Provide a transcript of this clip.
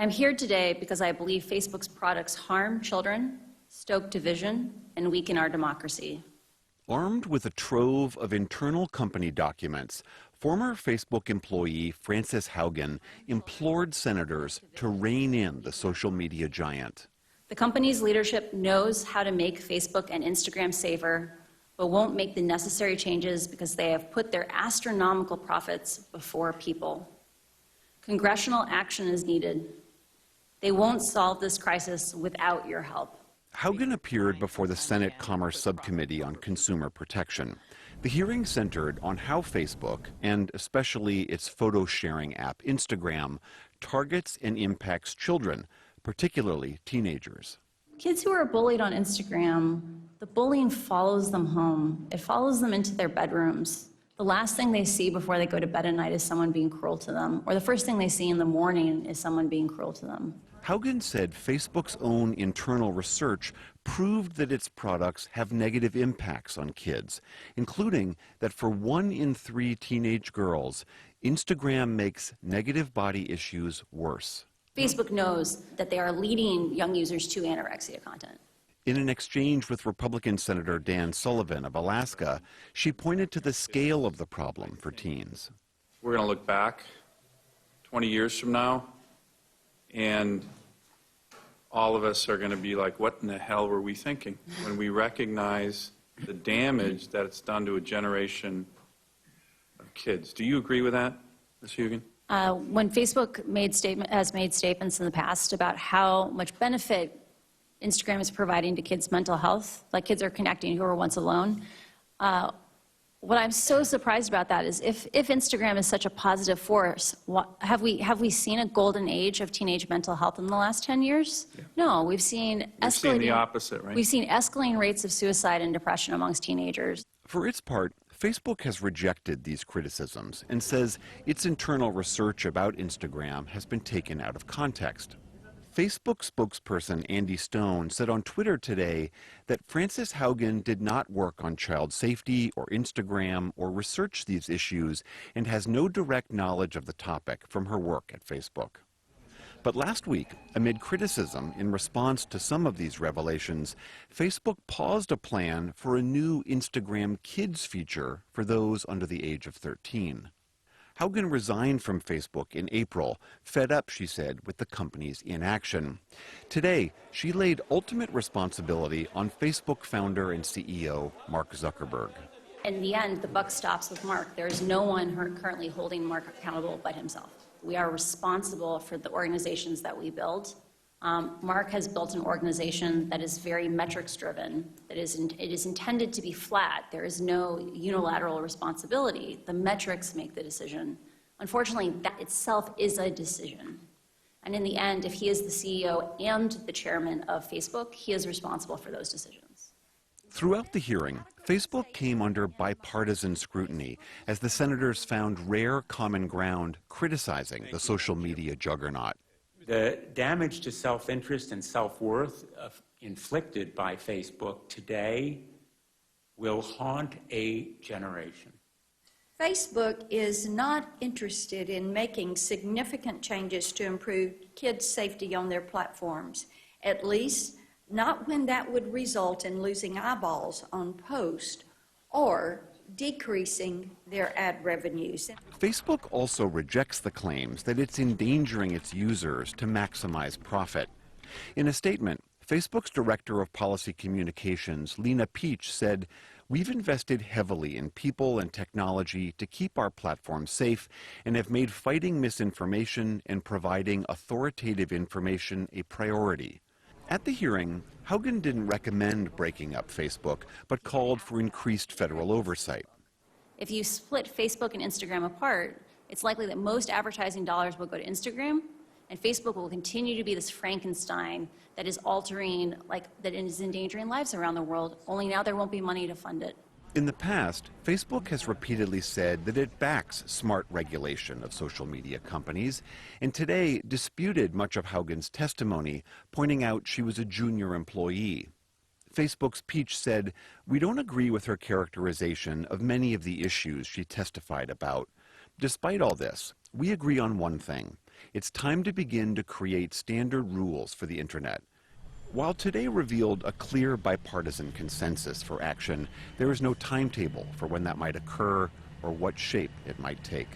I'm here today because I believe Facebook's products harm children, stoke division, and weaken our democracy. Armed with a trove of internal company documents, former Facebook employee Frances Haugen implored senators to rein in the social media giant. The company's leadership knows how to make Facebook and Instagram safer, but won't make the necessary changes because they have put their astronomical profits before people. Congressional action is needed. They won't solve this crisis without your help. Haugen appeared before the Senate Commerce Subcommittee on Consumer Protection. The hearing centered on how Facebook, and especially its photo-sharing app Instagram, targets and impacts children, particularly teenagers. Kids who are bullied on Instagram, the bullying follows them home. It follows them into their bedrooms. The last thing they see before they go to bed at night is someone being cruel to them, or the first thing they see in the morning is someone being cruel to them. Haugen said Facebook's own internal research proved that its products have negative impacts on kids, including that for 1 in 3 teenage girls, Instagram makes negative body issues worse. Facebook knows that they are leading young users to anorexia content. In an exchange with Republican Senator Dan Sullivan of Alaska, she pointed to the scale of the problem for teens. We're going to look back 20 years from now, and all of us are going to be like, what in the hell were we thinking? When we recognize the damage that it's done to a generation of kids. Do you agree with that, Ms. Haugen? When Facebook has made statements in the past about how much benefit Instagram is providing to kids' mental health, like kids are connecting who were once alone, what I'm so surprised about that is if Instagram is such a positive force, have we seen a golden age of teenage mental health in the last 10 years? Yeah. No, we've seen the opposite, right? We've seen escalating rates of suicide and depression amongst teenagers. For its part, Facebook has rejected these criticisms and says its internal research about Instagram has been taken out of context. Facebook spokesperson Andy Stone said on Twitter today that Frances Haugen did not work on child safety or Instagram or research these issues and has no direct knowledge of the topic from her work at Facebook. But last week, amid criticism in response to some of these revelations, Facebook paused a plan for a new Instagram Kids feature for those under the age of 13. Haugen resigned from Facebook in April, fed up, she said, with the company's inaction. Today, she laid ultimate responsibility on Facebook founder and CEO Mark Zuckerberg. In the end, the buck stops with Mark. There is no one currently holding Mark accountable but himself. We are responsible for the organizations that we build. Mark has built an organization that is very metrics-driven. It is intended to be flat. There is no unilateral responsibility. The metrics make the decision. Unfortunately, that itself is a decision. And in the end, if he is the CEO and the chairman of Facebook, he is responsible for those decisions. Throughout the hearing, Facebook came under bipartisan scrutiny as the senators found rare common ground criticizing the social media juggernaut. The damage to self-interest and self-worth inflicted by Facebook today will haunt a generation. Facebook is not interested in making significant changes to improve kids' safety on their platforms, at least not when that would result in losing eyeballs on posts or decreasing their ad revenues. Facebook also rejects the claims that it's endangering its users to maximize profit. In a statement, Facebook's Director of Policy Communications, Lena Peach, said, "We've invested heavily in people and technology to keep our platform safe and have made fighting misinformation and providing authoritative information a priority." At the hearing, Haugen didn't recommend breaking up Facebook, but called for increased federal oversight. If you split Facebook and Instagram apart, it's likely that most advertising dollars will go to Instagram, and Facebook will continue to be this Frankenstein that is that is endangering lives around the world, only now there won't be money to fund it. In the past, Facebook has repeatedly said that it backs smart regulation of social media companies, and today disputed much of Haugen's testimony, pointing out she was a junior employee. Facebook's Peach said, "We don't agree with her characterization of many of the issues she testified about. Despite all this, we agree on one thing. It's time to begin to create standard rules for the internet. While today revealed a clear bipartisan consensus for action, there is no timetable for when that might occur or what shape it might take.